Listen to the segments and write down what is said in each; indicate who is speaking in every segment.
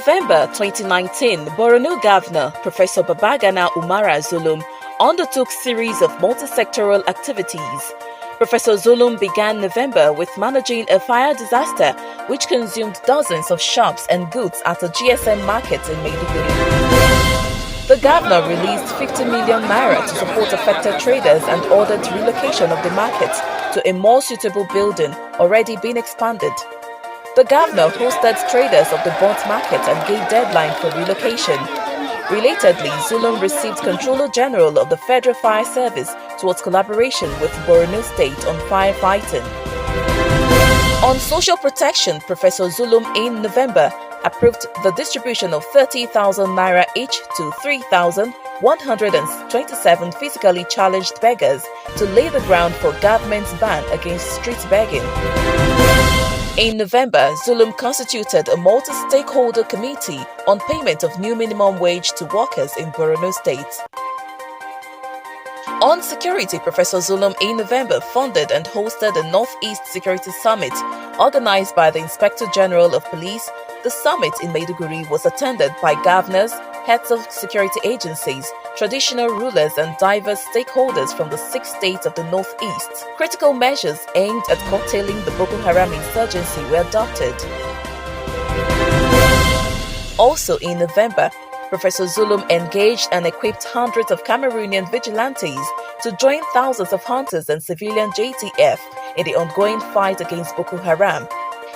Speaker 1: November 2019, Borno Governor Professor Babagana Umara Zulum undertook series of multi-sectoral activities. Professor Zulum began November with managing a fire disaster which consumed dozens of shops and goods at a GSM market in Maiduguri. The governor released 50 million naira to support affected traders and ordered relocation of the market to a more suitable building already being expanded. The governor hosted traders of the Bond market and gave deadline for relocation. Relatedly, Zulum received Controller General of the Federal Fire Service towards collaboration with Borno State on firefighting. On social protection, Professor Zulum in November approved the distribution of 30,000 naira each to 3,127 physically challenged beggars to lay the ground for government's ban against street begging. In November, Zulum constituted a multi-stakeholder committee on payment of new minimum wage to workers in Borno State. On security, Professor Zulum in November funded and hosted the Northeast Security Summit organized by the Inspector General of Police. The summit in Maiduguri was attended by governors, heads of security agencies, traditional rulers and diverse stakeholders from the 6 states of the Northeast. Critical measures aimed at curtailing the Boko Haram insurgency were adopted. Also in November, Professor Zulum engaged and equipped hundreds of Cameroonian vigilantes to join thousands of hunters and civilian JTF in the ongoing fight against Boko Haram.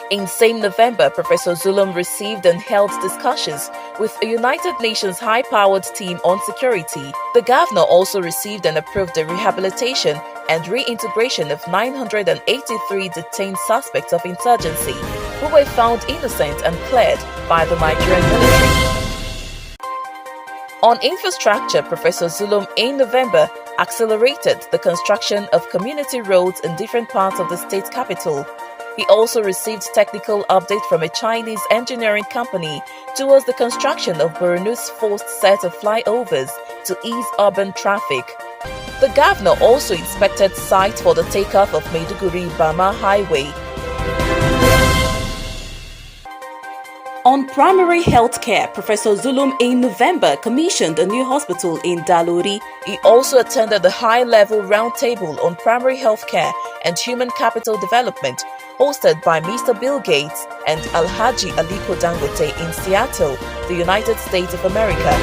Speaker 1: In same November, Professor Zulum received and held discussions with a United Nations high-powered team on security. The governor also received and approved the rehabilitation and reintegration of 983 detained suspects of insurgency who were found innocent and cleared by the Nigerian military. On infrastructure, Professor Zulum in November accelerated the construction of community roads in different parts of the state capital. He also received technical update from a Chinese engineering company towards the construction of Borno's first set of flyovers to ease urban traffic. The governor also inspected sites for the takeoff of Maiduguri-Bama Highway. On primary health care, Professor Zulum in November commissioned a new hospital in Dalori. He also attended the high-level roundtable on primary health care and human capital development hosted by Mr. Bill Gates and Alhaji Aliko Dangote in Seattle, the United States of America.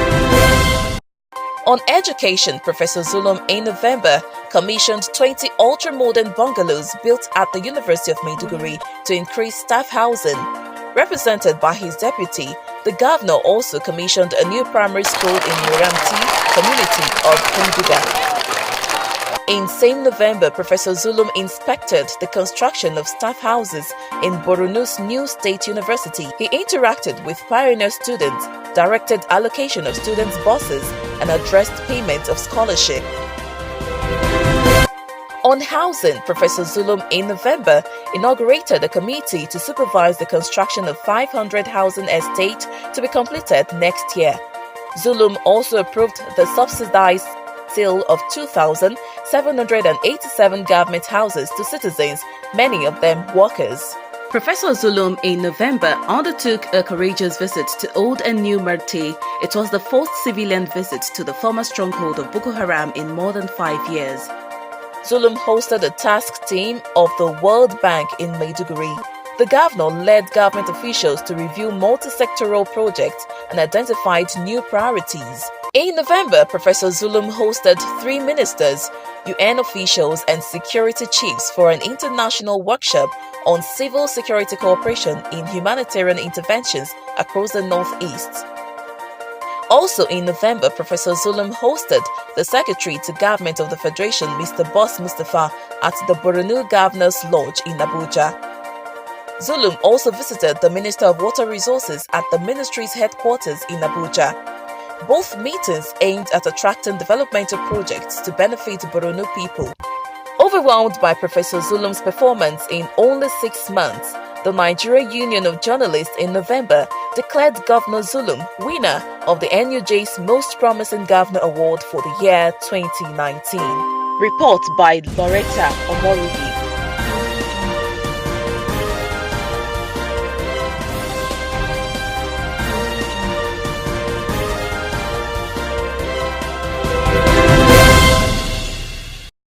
Speaker 1: On education, Professor Zulum in November commissioned 20 ultra-modern bungalows built at the University of Maiduguri to increase staff housing. Represented by his deputy, the governor also commissioned a new primary school in Muramti, community of Kunduga. In same November, Professor Zulum inspected the construction of staff houses in Borno's new state university. He interacted with pioneer students, directed allocation of students' buses, and addressed payment of scholarship. On housing, Professor Zulum in November inaugurated a committee to supervise the construction of 500 housing estates to be completed next year. Zulum also approved the subsidized sale of 2,787 government houses to citizens, many of them workers. Professor Zulum in November undertook a courageous visit to Old and New Marte. It was the first civilian visit to the former stronghold of Boko Haram in more than 5 years. Zulum hosted a task team of the World Bank in Maiduguri. The governor led government officials to review multi-sectoral projects and identified new priorities. In November, Professor Zulum hosted 3 ministers, UN officials and security chiefs for an international workshop on civil security cooperation in humanitarian interventions across the Northeast. Also in November, Professor Zulum hosted the Secretary to Government of the Federation, Mr. Boss Mustafa, at the Borno Governor's Lodge in Abuja. Zulum also visited the Minister of Water Resources at the ministry's headquarters in Abuja. Both meetings aimed at attracting developmental projects to benefit Borno people. Overwhelmed by Professor Zulum's performance in only 6 months, the Nigeria Union of Journalists in November declared Governor Zulum winner of the NUJ's Most Promising Governor Award for the year 2019. Report by Loretta Omorubi.